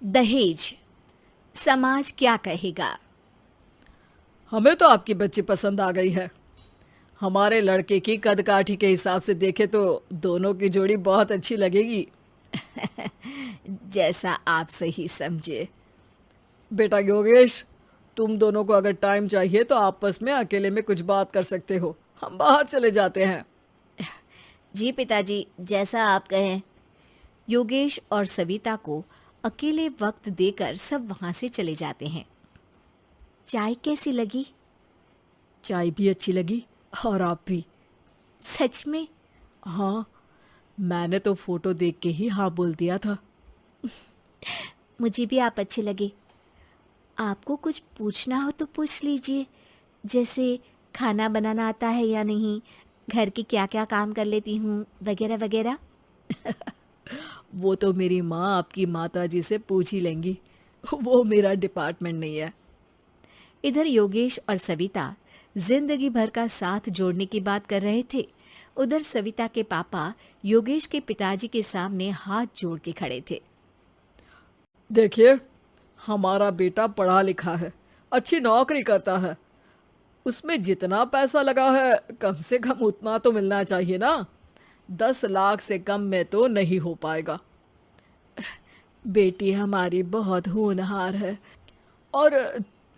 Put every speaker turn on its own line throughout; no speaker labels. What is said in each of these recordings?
दहेज, समाज क्या कहेगा।
हमें तो आपकी बच्ची पसंद आ गई है। हमारे लड़के की कद काठी के हिसाब से देखे तो दोनों की जोड़ी बहुत अच्छी लगेगी।
जैसा आप सही समझे।
बेटा योगेश, तुम दोनों को अगर टाइम चाहिए तो आपस में अकेले में कुछ बात कर सकते हो। हम बाहर चले जाते हैं।
जी पिताजी, जैसा आप कहें। योगेश और सविता को अकेले वक्त देकर सब वहां से चले जाते हैं। चाय कैसी लगी?
चाय भी अच्छी लगी और आप भी।
सच में?
हाँ, मैंने तो फोटो देख के ही हाँ बोल दिया था।
मुझे भी आप अच्छे लगे। आपको कुछ पूछना हो तो पूछ लीजिए, जैसे खाना बनाना आता है या नहीं, घर के क्या क्या काम कर लेती हूँ, वगैरह वगैरह।
वो तो मेरी माँ आपकी माता जी से पूछ ही लेंगी। वो मेरा डिपार्टमेंट नहीं है।
इधर योगेश और सविता जिंदगी भर का साथ जोड़ने की बात कर रहे थे। उधर सविता के पापा योगेश के पिताजी के सामने हाथ जोड़ के खड़े थे।
देखिए, हमारा बेटा पढ़ा लिखा है, अच्छी नौकरी करता है। उसमें जितना पैसा लगा है कम से कम उतना तो मिलना चाहिए ना। 10 लाख से कम में तो नहीं हो पाएगा। बेटी हमारी बहुत होनहार है और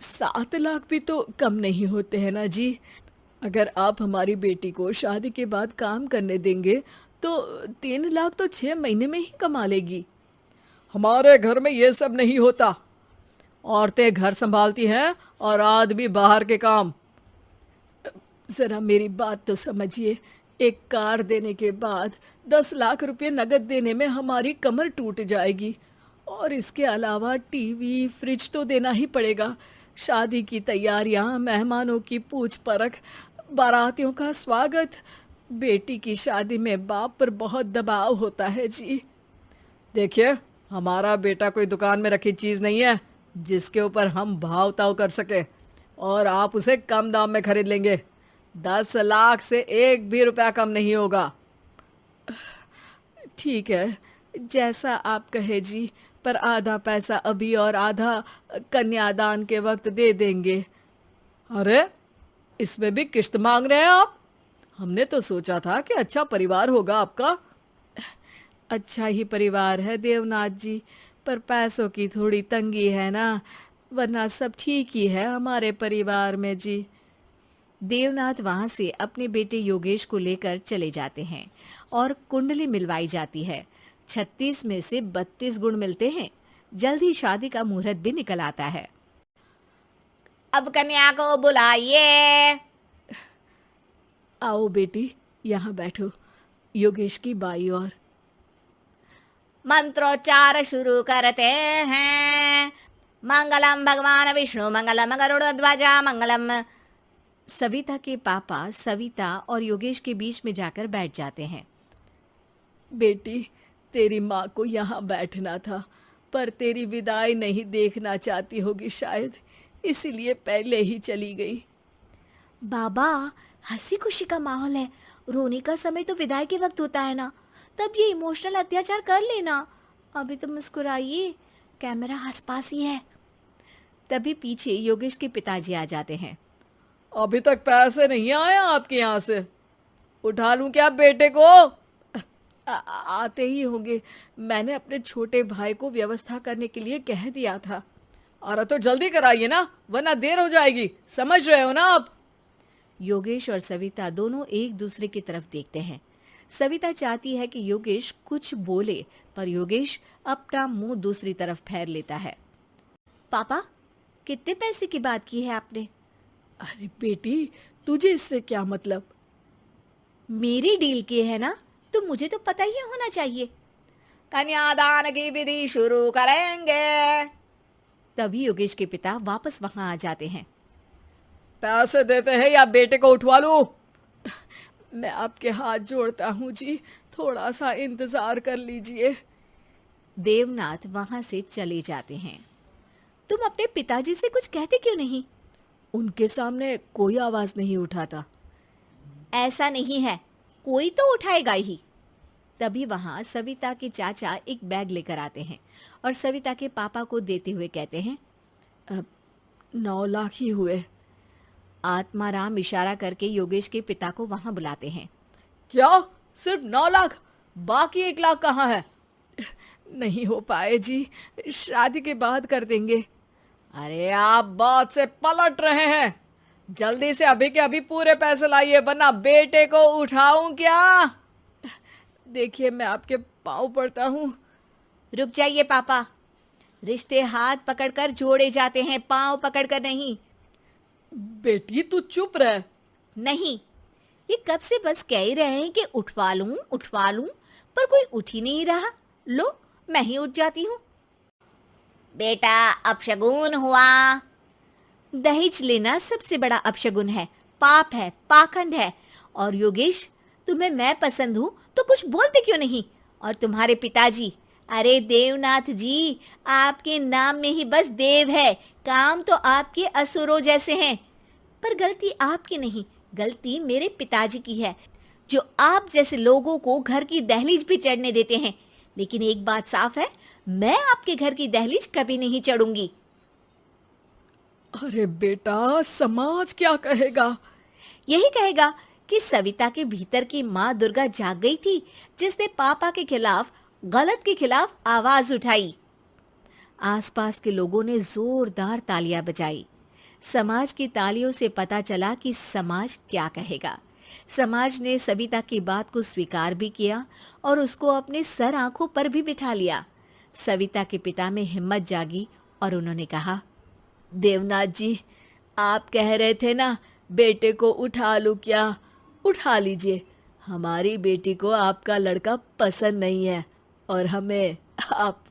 7 लाख भी तो कम नहीं होते हैं ना जी। अगर आप हमारी बेटी को शादी के बाद काम करने देंगे तो 3 लाख तो 6 महीने में ही कमा लेगी। हमारे घर में ये सब नहीं होता। औरतें घर संभालती हैं और आदमी बाहर के काम। जरा मेरी बात तो समझिए। एक कार देने के बाद 10 लाख रुपए नगद देने में हमारी कमर टूट जाएगी। और इसके अलावा टीवी फ्रिज तो देना ही पड़ेगा। शादी की तैयारियां, मेहमानों की पूछ परख, बारातियों का स्वागत। बेटी की शादी में बाप पर बहुत दबाव होता है जी। देखिए, हमारा बेटा कोई दुकान में रखी चीज नहीं है जिसके ऊपर हम भाव ताव कर सके और आप उसे कम दाम में खरीद लेंगे। 10 लाख से एक भी रुपया कम नहीं होगा।
ठीक है, जैसा आप कहे जी, पर आधा पैसा अभी और आधा कन्यादान के वक्त दे देंगे।
अरे, इसमें भी किश्त मांग रहे हैं आप? हमने तो सोचा था कि अच्छा परिवार होगा आपका।
अच्छा ही परिवार है देवनाथ जी, पर पैसों की थोड़ी तंगी है ना, वरना सब ठीक ही है हमारे परिवार में जी। देवनाथ वहां से अपने बेटे योगेश को लेकर चले जाते हैं और कुंडली मिलवाई जाती है। 36 में से 32 गुण मिलते हैं। जल्दी शादी का मुहूर्त भी निकल आता है। अब कन्या को बुलाइए।
आओ बेटी, यहाँ बैठो, योगेश की बाई और।
मंत्रोच्चार शुरू करते हैं। मंगलम भगवान विष्णु मंगलम गरुड़ध्वजा मंगलम। सविता के पापा सविता और योगेश के बीच में जाकर बैठ जाते हैं।
बेटी, तेरी माँ को यहाँ बैठना था, पर तेरी विदाई नहीं देखना चाहती होगी शायद, इसीलिए पहले ही चली गई।
बाबा, हंसी खुशी का माहौल है, रोने का समय तो विदाई के वक्त होता है ना, तब ये इमोशनल अत्याचार कर लेना। अभी तो मुस्कुराइए, कैमरा आसपास ही है। तभी पीछे योगेश के पिताजी आ जाते हैं।
अभी तक पैसे नहीं आए आपके यहाँ से? उठा लूं क्या बेटे को?
आते ही होंगे, मैंने अपने छोटे भाई को व्यवस्था करने के लिए कह दिया था।
अरे तो जल्दी कराइए ना, वरना देर हो जाएगी। समझ रहे हो ना आप?
योगेश और सविता दोनों एक दूसरे की तरफ देखते हैं। सविता चाहती है कि योगेश कुछ बोले, पर योगेश अपना मुंह दूसरी तरफ फेर लेता है। पापा, कितने पैसे की बात की है आपने?
अरे बेटी, तुझे इससे क्या मतलब?
मेरी डील की है ना, तो मुझे तो पता ही होना चाहिए। कन्यादान की विधि शुरू करेंगे। तभी योगेश के पिता वापस वहां आ जाते हैं।
पैसे देते हैं या बेटे को उठवा लूं? मैं आपके हाथ जोड़ता हूँ जी, थोड़ा सा इंतजार कर लीजिए।
देवनाथ वहां से चले जाते हैं। तुम अपने पिताजी से कुछ कहते क्यों नहीं?
उनके सामने कोई आवाज नहीं उठाता।
ऐसा नहीं है, कोई तो उठाएगा ही।
तभी वहां सविता के चाचा एक बैग लेकर आते हैं और सविता के पापा को देते हुए कहते हैं।
9 लाख ही हुए।
आत्माराम इशारा करके योगेश के पिता को वहां बुलाते हैं।
क्या? सिर्फ 9 लाख? बाकी 1 लाख कहाँ है?
नहीं हो पाए जी, शादी के बाद कर देंगे।
अरे आप बात से पलट रहे हैं। जल्दी से अभी के अभी पूरे पैसे लाइए, वरना बेटे को उठाऊं क्या?
देखिए मैं आपके पाँव पड़ता हूँ।
रुक जाइए पापा, रिश्ते हाथ पकड़कर जोड़े जाते हैं, पांव पकड़कर नहीं।
बेटी तू चुप रह।
नहीं, ये कब से बस कह ही रहे हैं कि उठवा लूं, पर कोई उठ ही नहीं रहा। लो, मैं ही उठ जाती हूँ। बेटा, अपशगुन हुआ। दहेज लेना सबसे बड़ा अपशगुन है, पाप है, पाखंड है। और योगेश, तुम्हें मैं पसंद हूँ तो कुछ बोलते क्यों नहीं? और तुम्हारे पिताजी, अरे देवनाथ जी, आपके नाम में ही बस देव है, काम तो आपके असुरों जैसे हैं। पर गलती आपकी नहीं, गलती मेरे पिताजी की है, जो आप जैसे लोगों को घर की दहलीज भी चढ़ने देते हैं। लेकिन एक बात साफ है, मैं आपके घर की दहलीज कभी नहीं चढ़ूंगी।
अरे बेटा, समाज क्या कहेगा?
यही कहेगा कि सविता के भीतर की माँ दुर्गा जाग गई थी, जिसने पापा के खिलाफ, गलत के खिलाफ आवाज उठाई। आसपास के लोगों ने जोरदार तालियां बजाई। समाज की तालियों से पता चला कि समाज क्या कहेगा। समाज ने सविता की बात को स्वीकार भी किया और उसको अपने सर आंखों पर भी बिठा लिया। सविता के पिता में हिम्मत जागी और उन्होंने कहा,
देवनाथ जी, आप कह रहे थे ना बेटे को उठा लूं क्या? उठा लीजिए। हमारी बेटी को आपका लड़का पसंद नहीं है और हमें आप